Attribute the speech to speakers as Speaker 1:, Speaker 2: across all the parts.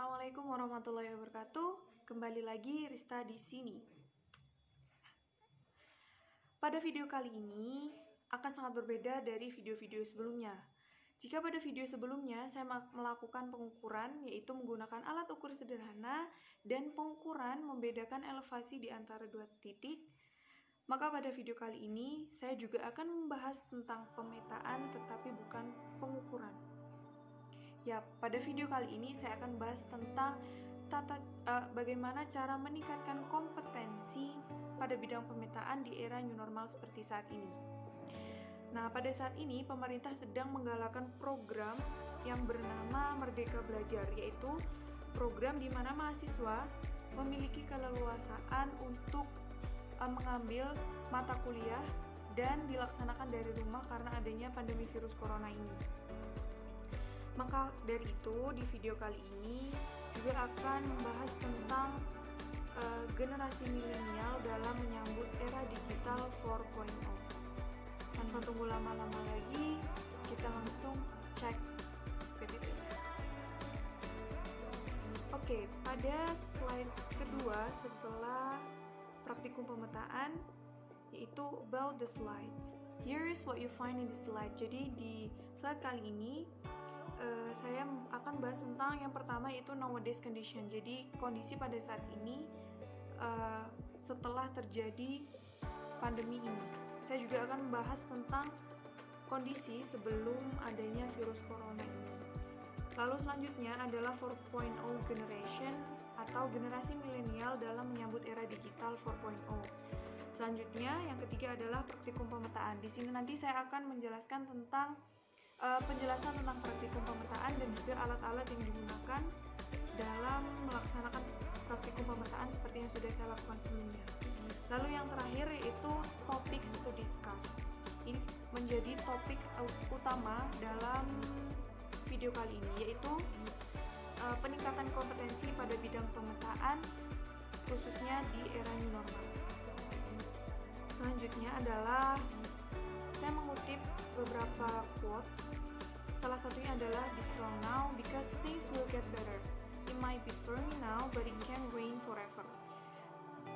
Speaker 1: Assalamualaikum warahmatullahi wabarakatuh. Kembali lagi Rista di sini. Pada video kali ini akan sangat berbeda dari video-video sebelumnya. Jika pada video sebelumnya saya melakukan pengukuran, yaitu menggunakan alat ukur sederhana dan pengukuran membedakan elevasi di antara dua titik, maka pada video kali ini saya juga akan membahas tentang pemetaan tetapi bukan pengukuran. Ya, pada video kali ini saya akan bahas tentang bagaimana cara meningkatkan kompetensi pada bidang pemetaan di era new normal seperti saat ini. Nah, pada saat ini pemerintah sedang menggalakkan program yang bernama Merdeka Belajar, yaitu program di mana mahasiswa memiliki keleluasaan untuk mengambil mata kuliah dan dilaksanakan dari rumah karena adanya pandemi virus corona ini. Maka dari itu, di video kali ini juga akan membahas tentang generasi milenial dalam menyambut era digital 4.0. Tanpa tunggu lama-lama lagi, kita langsung cek PPT-nya. Oke, pada slide kedua setelah praktikum pemetaan, yaitu about the slides. Here is what you find in the slide. Jadi di slide kali ini saya akan bahas tentang yang pertama, yaitu nowadays condition. Jadi kondisi pada saat ini setelah terjadi pandemi ini. Saya juga akan membahas tentang kondisi sebelum adanya virus corona ini. Lalu selanjutnya adalah 4.0 generation atau generasi milenial dalam menyambut era digital 4.0. Selanjutnya yang ketiga adalah praktikum pemetaan. Di sini nanti saya akan menjelaskan tentang penjelasan tentang praktikum pemetaan dan juga alat-alat yang digunakan dalam melaksanakan praktikum pemetaan seperti yang sudah saya lakukan sebelumnya. Lalu yang terakhir yaitu topics to discuss. Ini menjadi topik utama dalam video kali ini, yaitu peningkatan kompetensi pada bidang pemetaan khususnya di era new normal. Selanjutnya adalah saya mengutip beberapa quotes. Salah satunya adalah be strong now because things will get better. It might be stormy now but it can rain forever.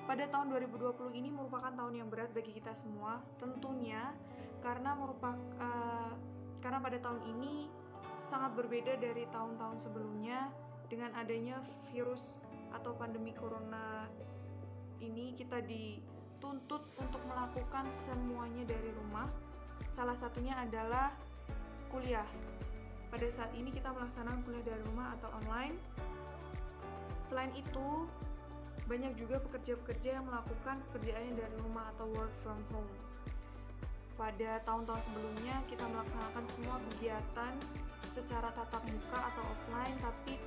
Speaker 1: Pada tahun 2020 ini merupakan tahun yang berat bagi kita semua, tentunya karena pada tahun ini sangat berbeda dari tahun-tahun sebelumnya. Dengan adanya virus atau pandemi corona ini, kita dituntut untuk melakukan semuanya dari rumah. Salah satunya adalah kuliah. Pada saat ini kita melaksanakan kuliah dari rumah atau online. Selain itu, banyak juga pekerja-pekerja yang melakukan pekerjaannya dari rumah atau work from home. Pada tahun-tahun sebelumnya kita melaksanakan semua kegiatan secara tatap muka atau offline, tapi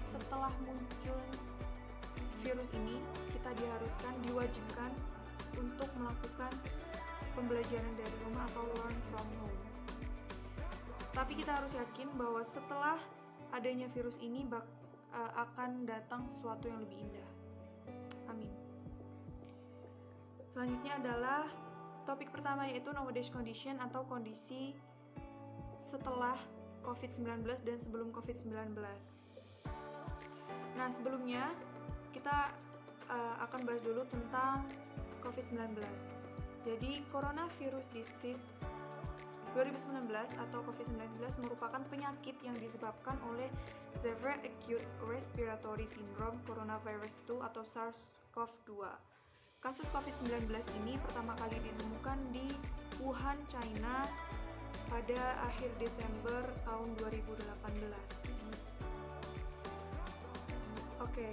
Speaker 1: setelah muncul virus ini, kita diwajibkan untuk melakukan pembelajaran dari rumah atau learn from home. Tapi kita harus yakin bahwa setelah adanya virus ini akan datang sesuatu yang lebih indah. Amin. Selanjutnya adalah topik pertama, yaitu nowadays condition atau kondisi setelah COVID-19 dan sebelum COVID-19. Nah, sebelumnya kita akan bahas dulu tentang COVID-19. Jadi, coronavirus disease 2019 atau COVID-19 merupakan penyakit yang disebabkan oleh Severe Acute Respiratory Syndrome Coronavirus 2 atau SARS-CoV-2. Kasus COVID-19 ini pertama kali ditemukan di Wuhan, China pada akhir Desember tahun 2018. Oke.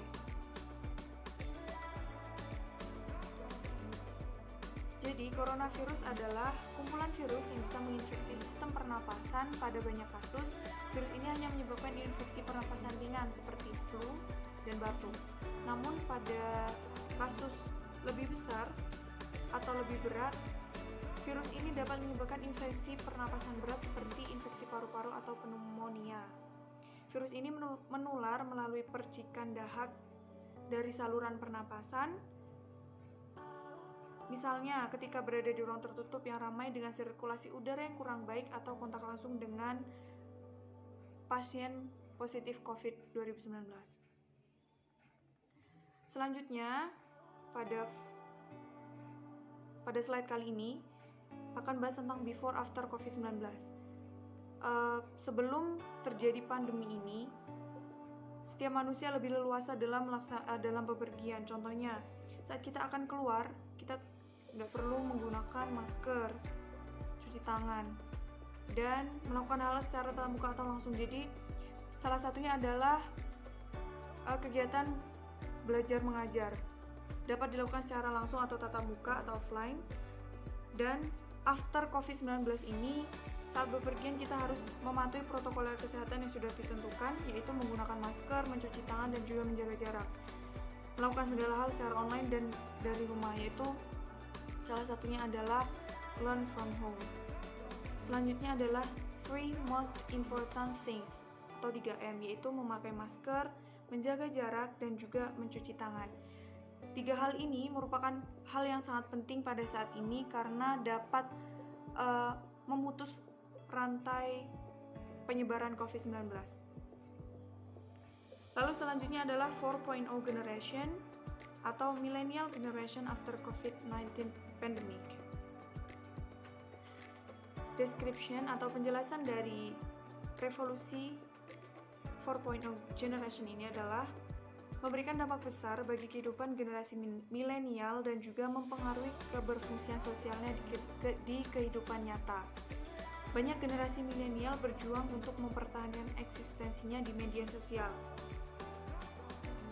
Speaker 1: Jadi, coronavirus adalah kumpulan virus yang bisa menginfeksi sistem pernapasan. Pada banyak kasus, virus ini hanya menyebabkan infeksi pernapasan ringan seperti flu dan batuk. Namun, pada kasus lebih besar atau lebih berat, virus ini dapat menyebabkan infeksi pernapasan berat seperti infeksi paru-paru atau pneumonia. Virus ini menular melalui percikan dahak dari saluran pernapasan. Misalnya, ketika berada di ruang tertutup yang ramai dengan sirkulasi udara yang kurang baik atau kontak langsung dengan pasien positif COVID 2019. Selanjutnya, pada slide kali ini akan bahas tentang before after COVID-19. Sebelum terjadi pandemi ini, setiap manusia lebih leluasa dalam bepergian. Contohnya, saat kita akan keluar, kita nggak perlu menggunakan masker, cuci tangan, dan melakukan hal secara tatap muka atau langsung. Jadi, salah satunya adalah kegiatan belajar mengajar. Dapat dilakukan secara langsung atau tatap muka atau offline. Dan after COVID-19 ini, saat bepergian kita harus mematuhi protokol kesehatan yang sudah ditentukan, yaitu menggunakan masker, mencuci tangan, dan juga menjaga jarak. Melakukan segala hal secara online dan dari rumah, yaitu salah satunya adalah learn from home. Selanjutnya adalah 3 most important things atau 3M, yaitu memakai masker, menjaga jarak, dan juga mencuci tangan. 3 hal ini merupakan hal yang sangat penting pada saat ini karena dapat memutus rantai penyebaran COVID-19. Lalu selanjutnya adalah 4.0 generation atau millennial generation after COVID-19 pandemic. Description atau penjelasan dari revolusi 4.0 generation ini adalah memberikan dampak besar bagi kehidupan generasi milenial dan juga mempengaruhi keberfungsian sosialnya di kehidupan nyata. Banyak generasi milenial berjuang untuk mempertahankan eksistensinya di media sosial.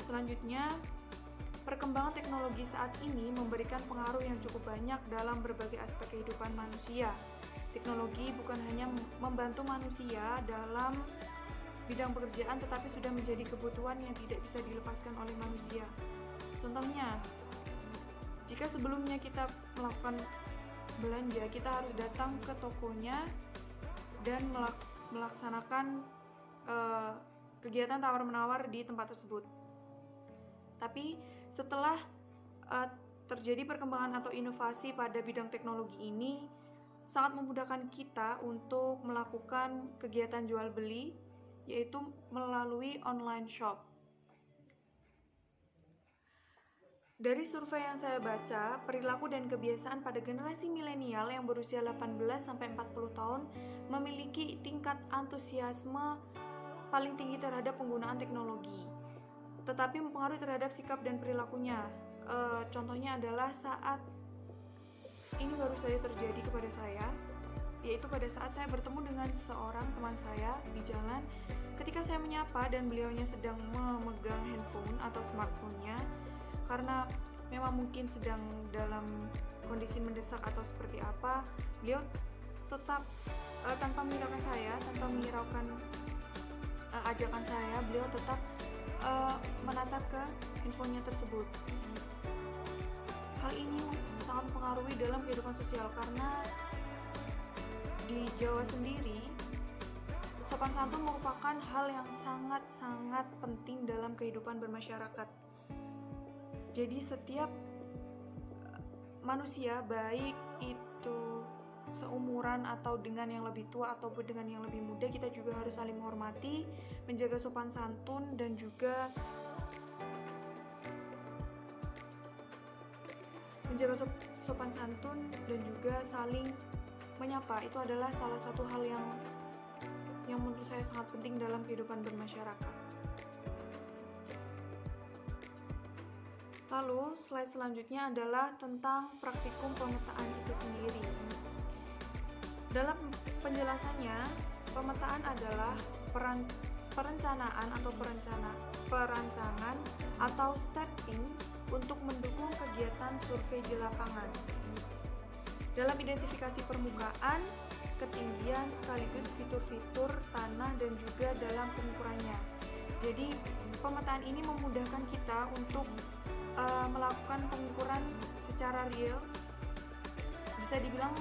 Speaker 1: Selanjutnya, perkembangan teknologi saat ini memberikan pengaruh yang cukup banyak dalam berbagai aspek kehidupan manusia. Teknologi bukan hanya membantu manusia dalam bidang pekerjaan, tetapi sudah menjadi kebutuhan yang tidak bisa dilepaskan oleh manusia. Contohnya, jika sebelumnya kita melakukan belanja, kita harus datang ke tokonya dan melaksanakan kegiatan tawar-menawar di tempat tersebut. Tapi setelah terjadi perkembangan atau inovasi pada bidang teknologi ini, sangat memudahkan kita untuk melakukan kegiatan jual beli, yaitu melalui online shop. Dari survei yang saya baca, perilaku dan kebiasaan pada generasi milenial yang berusia 18-40 tahun memiliki tingkat antusiasme paling tinggi terhadap penggunaan teknologi, tetapi mempengaruhi terhadap sikap dan perilakunya. Contohnya adalah saat ini baru saja terjadi kepada saya, yaitu pada saat saya bertemu dengan seorang teman saya di jalan. Ketika saya menyapa dan beliaunya sedang memegang handphone atau smartphone-nya, karena memang mungkin sedang dalam kondisi mendesak atau seperti apa, beliau tetap tanpa menghiraukan saya, tanpa menghiraukan ajakan saya, beliau tetap menatap ke handphonenya tersebut. Hal ini sangat mempengaruhi dalam kehidupan sosial karena di Jawa sendiri, sopan santun merupakan hal yang sangat-sangat penting dalam kehidupan bermasyarakat. Jadi setiap manusia, baik itu seumuran atau dengan yang lebih tua ataupun dengan yang lebih muda, kita juga harus saling menghormati, menjaga sopan santun, dan juga saling menyapa. Itu adalah salah satu hal yang menurut saya sangat penting dalam kehidupan bermasyarakat. Lalu, slide selanjutnya adalah tentang praktikum pemetaan itu sendiri. Dalam penjelasannya, pemetaan adalah perencanaan atau stepping untuk mendukung kegiatan survei di lapangan. Dalam identifikasi permukaan, ketinggian, sekaligus fitur-fitur tanah dan juga dalam pengukurannya. Jadi, pemetaan ini memudahkan kita untuk melakukan pengukuran secara real. Bisa dibilang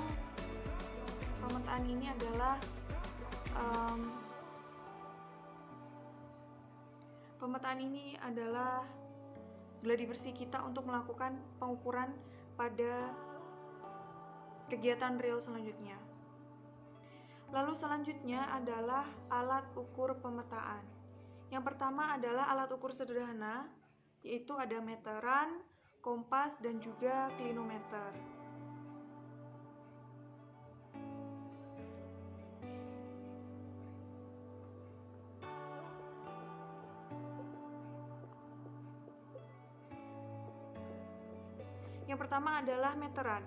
Speaker 1: pemetaan ini adalah gladi bersih kita untuk melakukan pengukuran pada kegiatan real selanjutnya. Lalu selanjutnya adalah alat ukur pemetaan. Yang pertama adalah alat ukur sederhana, yaitu ada meteran, kompas, dan juga klinometer. Yang pertama adalah meteran.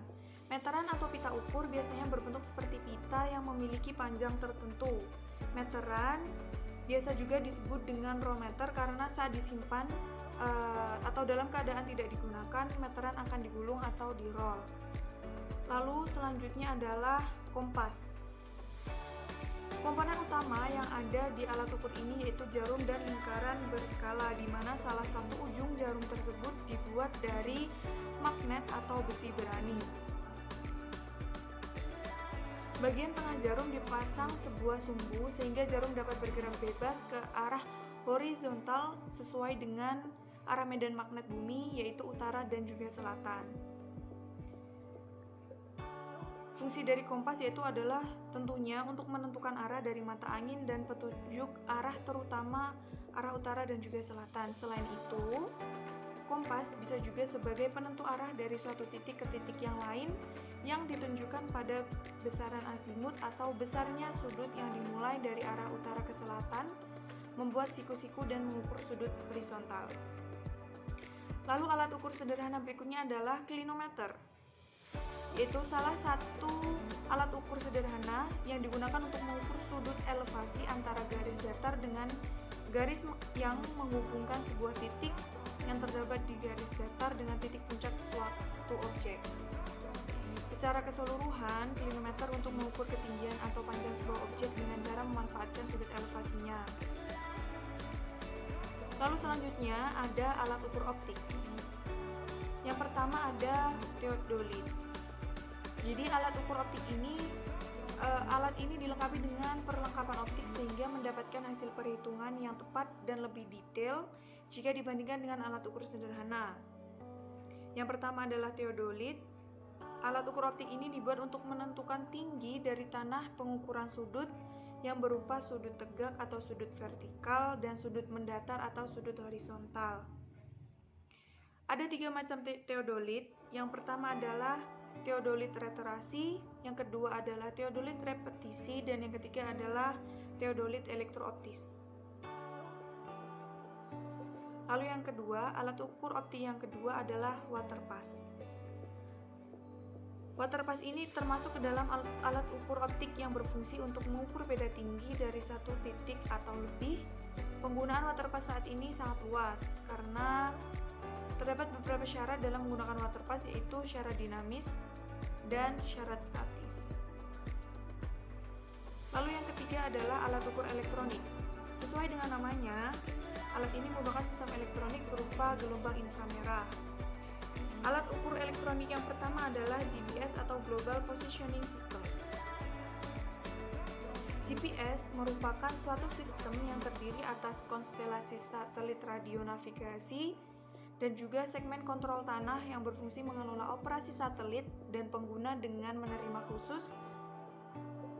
Speaker 1: Meteran atau pita ukur biasanya berbentuk seperti pita yang memiliki panjang tertentu. Meteran biasa juga disebut dengan rollmeter karena saat disimpan atau dalam keadaan tidak digunakan, meteran akan digulung atau di-roll. Lalu selanjutnya adalah kompas. Komponen utama yang ada di alat ukur ini yaitu jarum dan lingkaran berskala, di mana salah satu ujung jarum tersebut dibuat dari magnet atau besi berani. Bagian tengah jarum dipasang sebuah sumbu sehingga jarum dapat bergerak bebas ke arah horizontal sesuai dengan arah medan magnet bumi, yaitu utara dan juga selatan. Fungsi dari kompas yaitu adalah tentunya untuk menentukan arah dari mata angin dan petunjuk arah, terutama arah utara dan juga selatan. Selain itu, kompas bisa juga sebagai penentu arah dari suatu titik ke titik yang lain yang ditunjukkan pada besaran azimut atau besarnya sudut yang dimulai dari arah utara ke selatan, membuat siku-siku dan mengukur sudut horizontal. Lalu alat ukur sederhana berikutnya adalah klinometer, yaitu salah satu alat ukur sederhana yang digunakan untuk mengukur sudut elevasi antara garis datar dengan garis yang menghubungkan sebuah titik yang terdapat di garis datar dengan titik puncak suatu objek. Secara keseluruhan, klinometer untuk mengukur ketinggian atau panjang sebuah objek dengan cara memanfaatkan sudut elevasinya. Lalu selanjutnya ada alat ukur optik. Yang pertama ada theodolit. Jadi alat ukur optik ini alat ini dilengkapi dengan perlengkapan optik sehingga mendapatkan hasil perhitungan yang tepat dan lebih detail jika dibandingkan dengan alat ukur sederhana. Yang pertama adalah theodolit. Alat ukur optik ini dibuat untuk menentukan tinggi dari tanah pengukuran sudut yang berupa sudut tegak atau sudut vertikal dan sudut mendatar atau sudut horizontal. Ada 3 macam theodolit. Yang pertama adalah theodolit reterasi, yang kedua adalah theodolit repetisi, dan yang ketiga adalah theodolit elektrooptis. Lalu yang kedua, alat ukur optik yang kedua adalah waterpass. Waterpass ini termasuk ke dalam alat ukur optik yang berfungsi untuk mengukur beda tinggi dari satu titik atau lebih. Penggunaan waterpass saat ini sangat luas karena terdapat beberapa syarat dalam menggunakan waterpass, yaitu syarat dinamis dan syarat statis. Lalu yang ketiga adalah alat ukur elektronik. Sesuai dengan namanya, alat ini merupakan sistem elektronik berupa gelombang inframerah. Alat ukur elektronik yang pertama adalah GPS atau Global Positioning System. GPS merupakan suatu sistem yang terdiri atas konstelasi satelit radio navigasi dan juga segmen kontrol tanah yang berfungsi mengelola operasi satelit dan pengguna dengan menerima khusus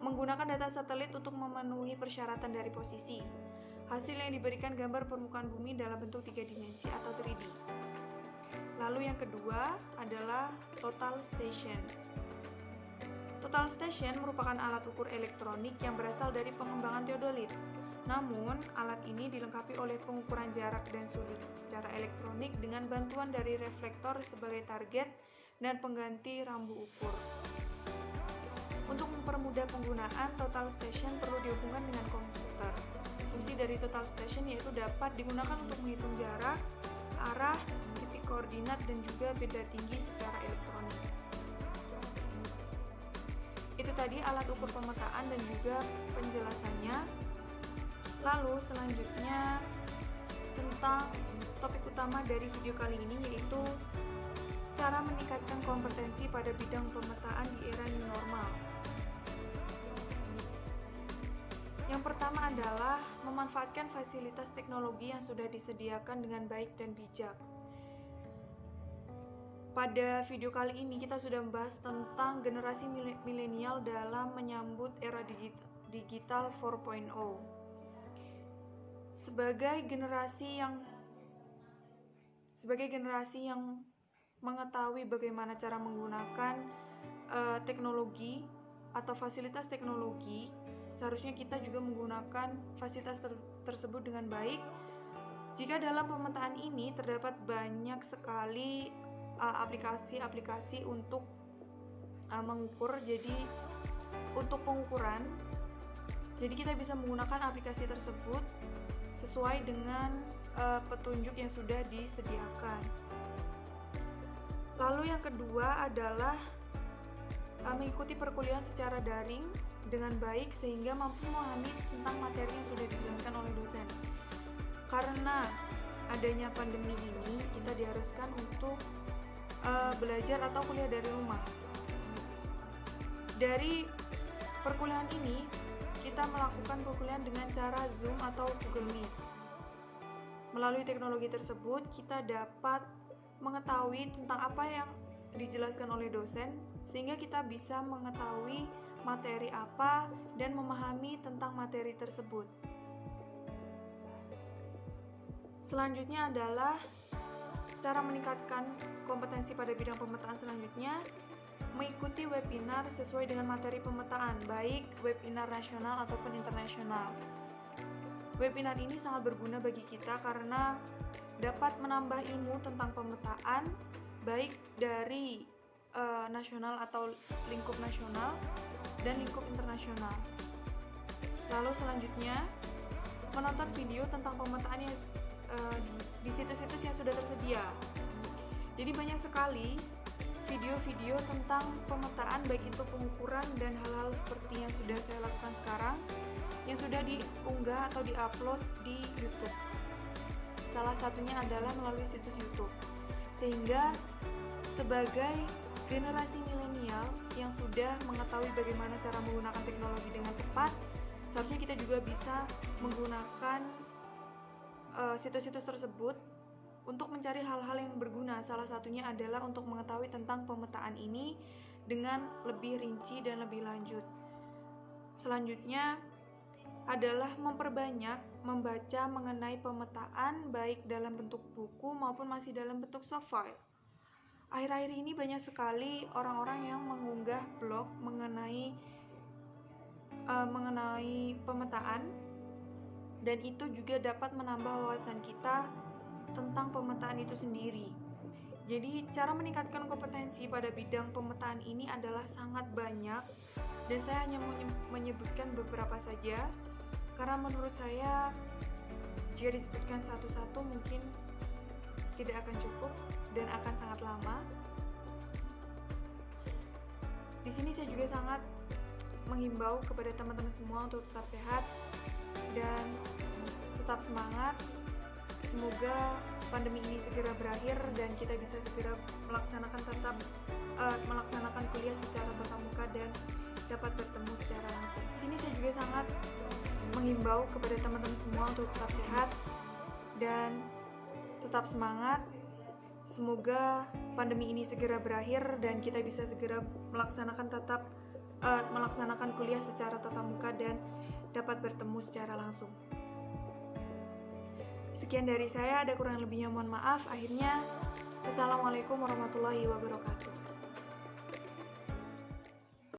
Speaker 1: menggunakan data satelit untuk memenuhi persyaratan dari posisi. Hasil yang diberikan gambar permukaan bumi dalam bentuk 3 dimensi atau 3D. Lalu yang kedua adalah total station. Total station merupakan alat ukur elektronik yang berasal dari pengembangan theodolit. Namun, alat ini dilengkapi oleh pengukuran jarak dan sudut secara elektronik dengan bantuan dari reflektor sebagai target dan pengganti rambu ukur. Untuk mempermudah penggunaan, total station perlu dihubungkan dengan komputer. Fungsi dari total station yaitu dapat digunakan untuk menghitung jarak, arah, titik koordinat, dan juga beda tinggi secara elektronik. Itu tadi alat ukur pemetaan dan juga penjelasannya. Lalu selanjutnya tentang topik utama dari video kali ini, yaitu cara meningkatkan kompetensi pada bidang pemetaan di era new normal. Yang pertama adalah memanfaatkan fasilitas teknologi yang sudah disediakan dengan baik dan bijak. Pada video kali ini kita sudah membahas tentang generasi milenial dalam menyambut era digital 4.0. sebagai generasi yang mengetahui bagaimana cara menggunakan teknologi atau fasilitas teknologi, seharusnya kita juga menggunakan fasilitas tersebut dengan baik. Jika dalam pemetaan ini terdapat banyak sekali aplikasi-aplikasi untuk mengukur, jadi untuk pengukuran, jadi kita bisa menggunakan aplikasi tersebut sesuai dengan petunjuk yang sudah disediakan. Lalu yang kedua adalah mengikuti perkuliahan secara daring dengan baik sehingga mampu memahami tentang materi yang sudah dijelaskan oleh dosen. Karena adanya pandemi ini, kita diharuskan untuk belajar atau kuliah dari rumah. Dari perkuliahan ini, kita melakukan perkuliahan dengan cara Zoom atau Google Meet. Melalui teknologi tersebut, kita dapat mengetahui tentang apa yang dijelaskan oleh dosen, sehingga kita bisa mengetahui materi apa dan memahami tentang materi tersebut. Selanjutnya adalah cara meningkatkan kompetensi pada bidang pemetaan selanjutnya, mengikuti webinar sesuai dengan materi pemetaan, baik webinar nasional ataupun internasional. Webinar ini sangat berguna bagi kita karena dapat menambah ilmu tentang pemetaan, baik dari nasional atau lingkup nasional dan lingkup internasional. Lalu selanjutnya, menonton video tentang pemetaan yang di situs-situs yang sudah tersedia. Jadi banyak sekali video-video tentang pemetaan, baik itu pengukuran dan hal-hal seperti yang sudah saya lakukan sekarang, yang sudah diunggah atau diupload di YouTube. Salah satunya adalah melalui situs YouTube. Sehingga sebagai generasi milenial yang sudah mengetahui bagaimana cara menggunakan teknologi dengan tepat, seharusnya kita juga bisa menggunakan situs-situs tersebut untuk mencari hal-hal yang berguna. Salah satunya adalah untuk mengetahui tentang pemetaan ini dengan lebih rinci dan lebih lanjut. Selanjutnya adalah memperbanyak membaca mengenai pemetaan, baik dalam bentuk buku maupun masih dalam bentuk soft file. Akhir-akhir ini banyak sekali orang-orang yang mengunggah blog mengenai pemetaan, dan itu juga dapat menambah wawasan kita tentang pemetaan itu sendiri. Jadi cara meningkatkan kompetensi pada bidang pemetaan ini adalah sangat banyak, dan saya hanya menyebutkan beberapa saja karena menurut saya jika disebutkan satu-satu mungkin tidak akan cukup dan akan sangat lama. Di sini saya juga sangat menghimbau kepada teman-teman semua untuk tetap sehat dan tetap semangat. Semoga pandemi ini segera berakhir dan kita bisa segera melaksanakan kuliah secara tatap muka dan dapat bertemu secara langsung. Di sini saya juga sangat menghimbau kepada teman-teman semua untuk tetap sehat dan tetap semangat. Semoga pandemi ini segera berakhir dan kita bisa segera melaksanakan kuliah secara tatap muka dan dapat bertemu secara langsung. Sekian dari saya, ada kurang lebihnya mohon maaf. Akhirnya, wassalamualaikum warahmatullahi wabarakatuh.